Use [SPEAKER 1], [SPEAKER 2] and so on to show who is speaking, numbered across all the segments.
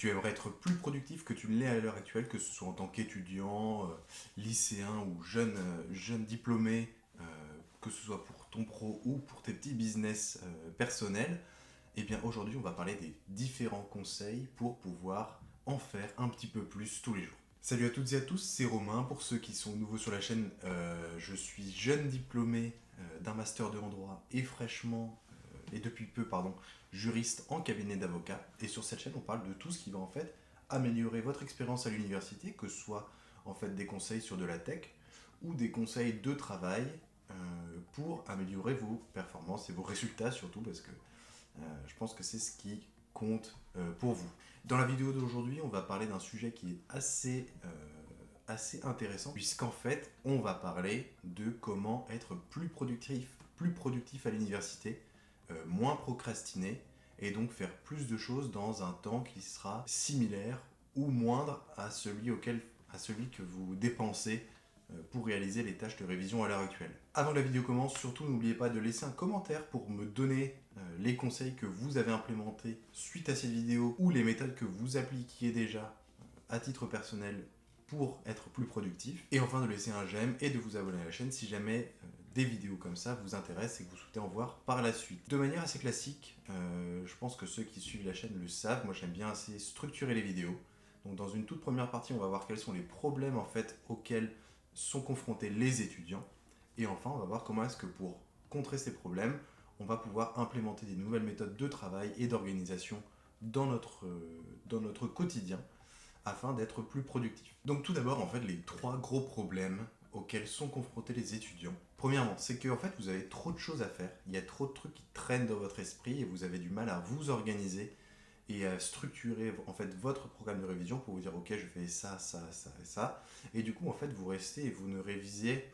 [SPEAKER 1] Tu aimerais être plus productif que tu l'es à l'heure actuelle, que ce soit en tant qu'étudiant, lycéen ou jeune diplômé, que ce soit pour ton pro ou pour tes petits business personnels. Eh bien aujourd'hui on va parler des différents conseils pour pouvoir en faire un petit peu plus tous les jours. Salut à toutes et à tous, c'est Romain. Pour ceux qui sont nouveaux sur la chaîne, je suis jeune diplômé d'un master 2 en droit et et depuis peu, juriste en cabinet d'avocat. Et sur cette chaîne, on parle de tout ce qui va en fait améliorer votre expérience à l'université, que ce soit en fait des conseils sur de la tech ou des conseils de travail pour améliorer vos performances et vos résultats surtout, parce que je pense que c'est ce qui compte pour vous. Dans la vidéo d'aujourd'hui, on va parler d'un sujet qui est assez intéressant, puisqu'en fait, on va parler de comment être plus productif à l'université, moins procrastiner, et donc faire plus de choses dans un temps qui sera similaire ou moindre à celui que vous dépensez pour réaliser les tâches de révision à l'heure actuelle. Avant que la vidéo commence, surtout n'oubliez pas de laisser un commentaire pour me donner les conseils que vous avez implémentés suite à cette vidéo ou les méthodes que vous appliquiez déjà à titre personnel pour être plus productif. Et enfin de laisser un j'aime et de vous abonner à la chaîne si jamais des vidéos comme ça vous intéressent et que vous souhaitez en voir par la suite. De manière assez classique, je pense que ceux qui suivent la chaîne le savent, moi j'aime bien assez structurer les vidéos. Donc dans une toute première partie, on va voir quels sont les problèmes en fait auxquels sont confrontés les étudiants. Et enfin, on va voir comment est-ce que pour contrer ces problèmes, on va pouvoir implémenter des nouvelles méthodes de travail et d'organisation dans notre quotidien afin d'être plus productif. Donc tout d'abord, en fait, les trois gros problèmes auxquels sont confrontés les étudiants. Premièrement, c'est que en fait, vous avez trop de choses à faire, il y a trop de trucs qui traînent dans votre esprit et vous avez du mal à vous organiser et à structurer en fait votre programme de révision pour vous dire ok je fais ça, ça, ça et ça, et du coup en fait vous restez et vous ne révisez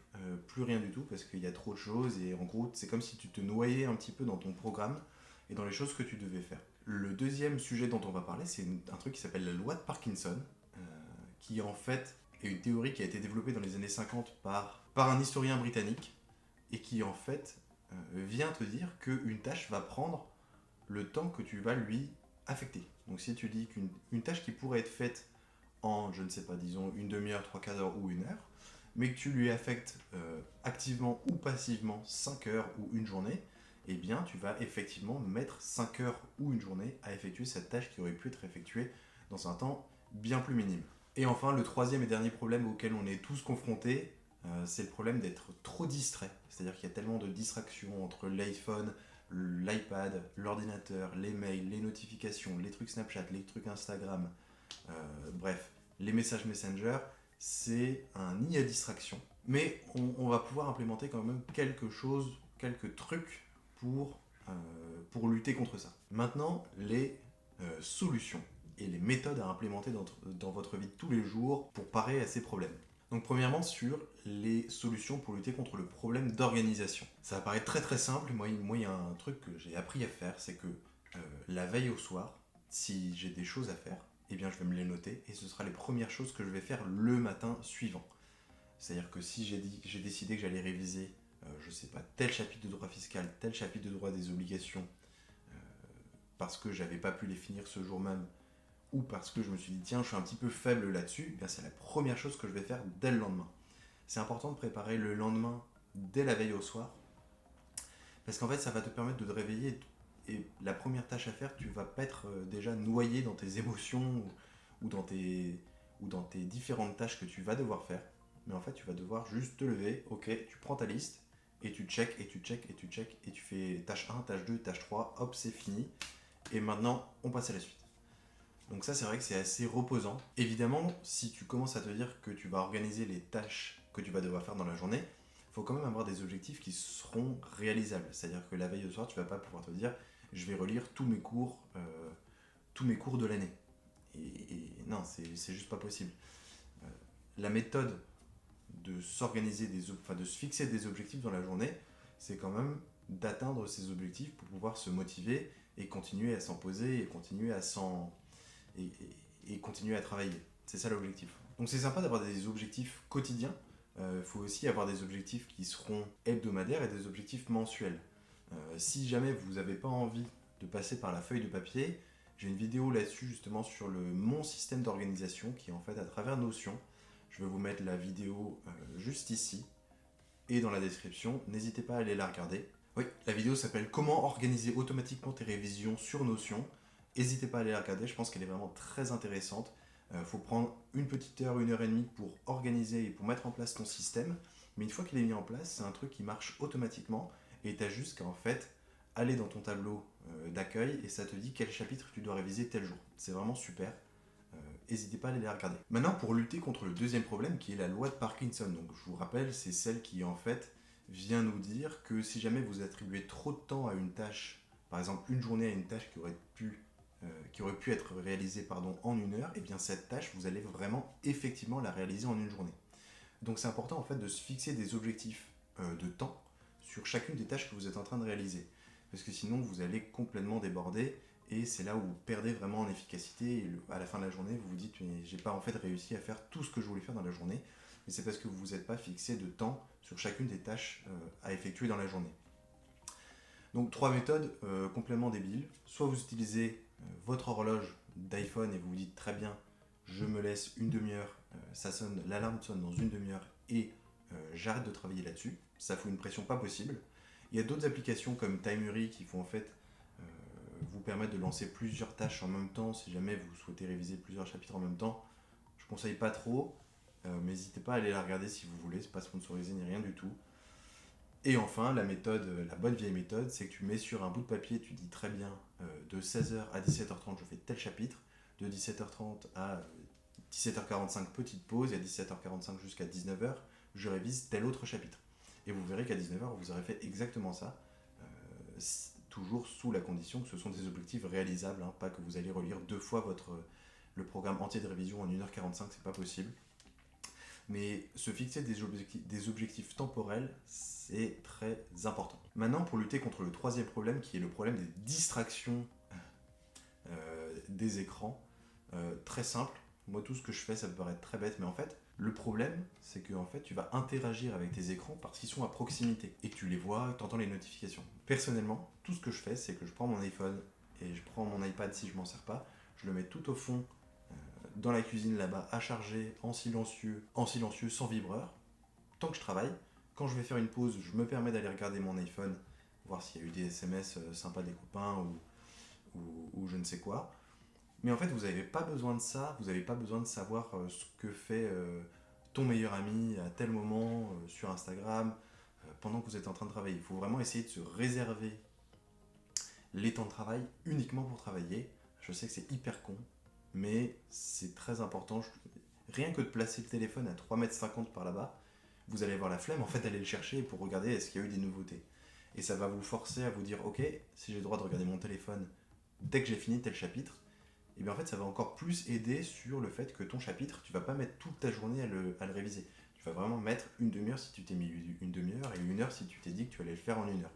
[SPEAKER 1] plus rien du tout parce qu'il y a trop de choses et en gros c'est comme si tu te noyais un petit peu dans ton programme et dans les choses que tu devais faire. Le deuxième sujet dont on va parler c'est un truc qui s'appelle la loi de Parkinson qui en fait est une théorie qui a été développée dans les années 50 par un historien britannique et qui en fait vient te dire qu'une tâche va prendre le temps que tu vas lui affecter. Donc si tu dis qu'une tâche qui pourrait être faite en, je ne sais pas, disons une demi-heure, trois quarts d'heure ou une heure, mais que tu lui affectes activement ou passivement 5 heures ou une journée, eh bien tu vas effectivement mettre 5 heures ou une journée à effectuer cette tâche qui aurait pu être effectuée dans un temps bien plus minime. Et enfin, le troisième et dernier problème auquel on est tous confrontés, c'est le problème d'être trop distrait. C'est-à-dire qu'il y a tellement de distractions entre l'iPhone, l'iPad, l'ordinateur, les mails, les notifications, les trucs Snapchat, les trucs Instagram, bref, les messages Messenger, c'est un nid à distraction. Mais on va pouvoir implémenter quand même quelque chose, quelques trucs pour lutter contre ça. Maintenant, les solutions et les méthodes à implémenter dans votre vie de tous les jours pour parer à ces problèmes. Donc premièrement sur les solutions pour lutter contre le problème d'organisation. Ça va paraître très très simple, moi il y a un truc que j'ai appris à faire, c'est que la veille au soir, si j'ai des choses à faire, eh bien je vais me les noter et ce sera les premières choses que je vais faire le matin suivant. C'est-à-dire que si j'ai décidé que j'allais réviser, je sais pas, tel chapitre de droit fiscal, tel chapitre de droit des obligations, parce que j'avais pas pu les finir ce jour même, ou parce que je me suis dit tiens je suis un petit peu faible là-dessus, eh bien c'est la première chose que je vais faire dès le lendemain. C'est important de préparer le lendemain dès la veille au soir, parce qu'en fait ça va te permettre de te réveiller et la première tâche à faire, tu vas pas être déjà noyé dans tes émotions ou dans tes différentes tâches que tu vas devoir faire, mais en fait tu vas devoir juste te lever, ok, tu prends ta liste et tu check et tu check et tu check et tu fais tâche 1, tâche 2, tâche 3, hop c'est fini et maintenant on passe à la suite. Donc ça, c'est vrai que c'est assez reposant. Évidemment, si tu commences à te dire que tu vas organiser les tâches que tu vas devoir faire dans la journée, il faut quand même avoir des objectifs qui seront réalisables. C'est-à-dire que la veille au soir, tu vas pas pouvoir te dire je vais relire tous mes cours de l'année. Et non, c'est juste pas possible. La méthode de s'organiser, de se fixer des objectifs dans la journée, c'est quand même d'atteindre ces objectifs pour pouvoir se motiver et continuer à s'en poser et continuer à continuer à travailler. C'est ça l'objectif. Donc c'est sympa d'avoir des objectifs quotidiens. Il faut aussi avoir des objectifs qui seront hebdomadaires et des objectifs mensuels. Si jamais vous n'avez pas envie de passer par la feuille de papier, J'ai une vidéo là-dessus justement sur mon système d'organisation qui est en fait à travers Notion. Je vais vous mettre la vidéo juste ici et dans la description. N'hésitez pas à aller la regarder. Oui, la vidéo s'appelle Comment organiser automatiquement tes révisions sur Notion. N'hésitez pas à aller la regarder, je pense qu'elle est vraiment très intéressante. Faut prendre une petite heure, 1 heure et demie pour organiser et pour mettre en place ton système. Mais une fois qu'il est mis en place, c'est un truc qui marche automatiquement et tu as juste qu'à en fait aller dans ton tableau d'accueil et ça te dit quel chapitre tu dois réviser tel jour. C'est vraiment super. N'hésitez pas à aller les regarder. Maintenant, pour lutter contre le deuxième problème qui est la loi de Parkinson. Donc, je vous rappelle, c'est celle qui en fait vient nous dire que si jamais vous attribuez trop de temps à une tâche, par exemple une journée à une tâche qui aurait pu être réalisée en 1 heure, et bien cette tâche, vous allez vraiment effectivement la réaliser en une journée. Donc c'est important en fait de se fixer des objectifs de temps sur chacune des tâches que vous êtes en train de réaliser. Parce que sinon vous allez complètement déborder et c'est là où vous perdez vraiment en efficacité et à la fin de la journée vous vous dites mais j'ai pas en fait réussi à faire tout ce que je voulais faire dans la journée. Mais c'est parce que vous ne vous êtes pas fixé de temps sur chacune des tâches à effectuer dans la journée. Donc 3 méthodes complètement débiles. Soit vous utilisez votre horloge d'iPhone et vous vous dites très bien je me laisse une demi-heure, ça sonne, l'alarme sonne dans une demi-heure et j'arrête de travailler là-dessus. Ça fout une pression pas possible. Il y a d'autres applications comme Timery qui vont en fait vous permettre de lancer plusieurs tâches en même temps si jamais vous souhaitez réviser plusieurs chapitres en même temps. Je ne conseille pas trop, mais n'hésitez pas à aller la regarder si vous voulez, c'est pas sponsorisé ni rien du tout. Et enfin, la bonne vieille méthode, c'est que tu mets sur un bout de papier, tu dis très bien de 16h à 17h30 je fais tel chapitre, de 17h30 à 17h45 petite pause et à 17h45 jusqu'à 19h je révise tel autre chapitre. Et vous verrez qu'à 19h vous aurez fait exactement ça, toujours sous la condition que ce sont des objectifs réalisables, hein, pas que vous allez relire 2 fois le programme entier de révision en 1h45, c'est pas possible. Mais se fixer des objectifs temporels, c'est très important. Maintenant, pour lutter contre le troisième problème, qui est le problème des distractions des écrans, très simple. Moi, tout ce que je fais, ça peut paraître très bête, mais en fait, le problème, c'est que en fait, tu vas interagir avec tes écrans parce qu'ils sont à proximité et que tu les vois, tu entends les notifications. Personnellement, tout ce que je fais, c'est que je prends mon iPhone et je prends mon iPad si je m'en sers pas, je le mets tout au fond dans la cuisine là-bas à charger en silencieux sans vibreur, tant que je travaille. Quand je vais faire une pause, je me permets d'aller regarder mon iPhone, voir s'il y a eu des SMS sympas des copains ou je ne sais quoi. Mais en fait, vous n'avez pas besoin de ça, vous n'avez pas besoin de savoir ce que fait ton meilleur ami à tel moment sur Instagram pendant que vous êtes en train de travailler. Il faut vraiment essayer de se réserver les temps de travail uniquement pour travailler. Je sais que c'est hyper con, mais c'est très important. Rien que de placer le téléphone à 3,50 m par là-bas, vous allez avoir la flemme en fait d'aller le chercher pour regarder est-ce qu'il y a eu des nouveautés. Et ça va vous forcer à vous dire ok, si j'ai le droit de regarder mon téléphone dès que j'ai fini tel chapitre, et bien en fait ça va encore plus aider sur le fait que ton chapitre, tu vas pas mettre toute ta journée à le réviser. Tu vas vraiment mettre une demi-heure si tu t'es mis une demi-heure et 1 heure si tu t'es dit que tu allais le faire en 1 heure.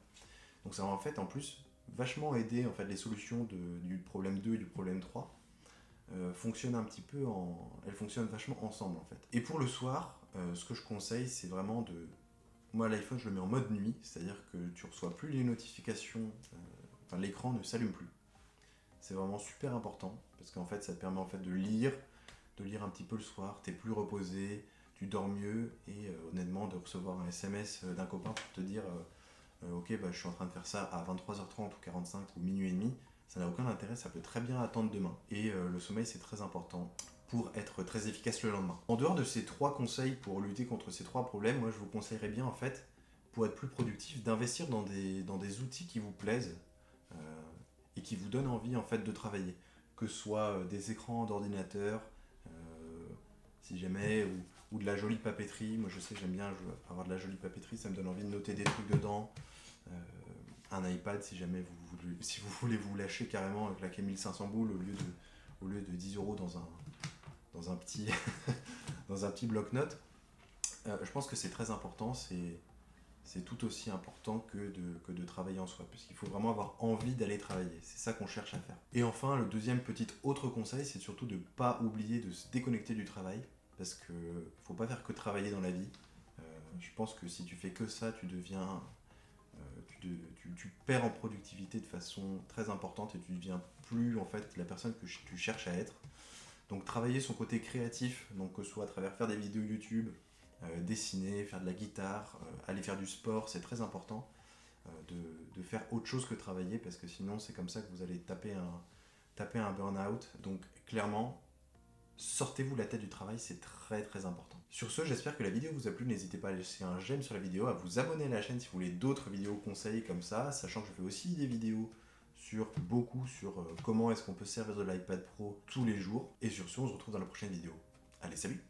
[SPEAKER 1] Donc ça va en fait en plus vachement aider en fait les solutions du problème 2 et du problème 3 fonctionnent un petit peu elles fonctionnent vachement ensemble en fait. Et pour le soir, ce que je conseille c'est vraiment de... Moi l'iPhone je le mets en mode nuit, c'est-à-dire que tu reçois plus les notifications, l'écran ne s'allume plus. C'est vraiment super important parce qu'en fait ça te permet en fait de lire un petit peu le soir, t'es plus reposé, tu dors mieux et honnêtement de recevoir un SMS d'un copain pour te dire ok je suis en train de faire ça à 23h30 ou 45 ou minuit et demi, ça n'a aucun intérêt, ça peut très bien attendre demain. Et le sommeil c'est très important pour être très efficace le lendemain. En dehors de ces 3 conseils pour lutter contre ces 3 problèmes, moi je vous conseillerais bien en fait, pour être plus productif, d'investir dans des outils qui vous plaisent et qui vous donnent envie en fait de travailler. Que ce soit des écrans d'ordinateur, si jamais, ou de la jolie papeterie. Moi je sais que j'aime bien avoir de la jolie papeterie, ça me donne envie de noter des trucs dedans. Un iPad si jamais si vous voulez vous lâcher carrément et claquer 1500 boules au lieu de 10 € dans un petit, dans un petit bloc-notes. Je pense que c'est très important, c'est tout aussi important que de travailler en soi, parce qu'il faut vraiment avoir envie d'aller travailler, c'est ça qu'on cherche à faire. Et enfin, le deuxième petit autre conseil, c'est surtout de ne pas oublier de se déconnecter du travail, parce qu'il ne faut pas faire que travailler dans la vie. Je pense que si tu fais que ça, tu deviens tu perds en productivité de façon très importante et tu ne deviens plus en fait la personne que tu cherches à être. Donc travailler son côté créatif, donc que ce soit à travers faire des vidéos YouTube, dessiner, faire de la guitare, aller faire du sport, c'est très important de faire autre chose que travailler parce que sinon c'est comme ça que vous allez taper un burn-out. Donc clairement, sortez-vous la tête du travail, c'est très très important. Sur ce, j'espère que la vidéo vous a plu. N'hésitez pas à laisser un j'aime sur la vidéo, à vous abonner à la chaîne si vous voulez d'autres vidéos conseils comme ça, sachant que je fais aussi des vidéos sur comment est-ce qu'on peut servir de l'iPad Pro tous les jours. Et sur ce, on se retrouve dans la prochaine vidéo. Allez, salut!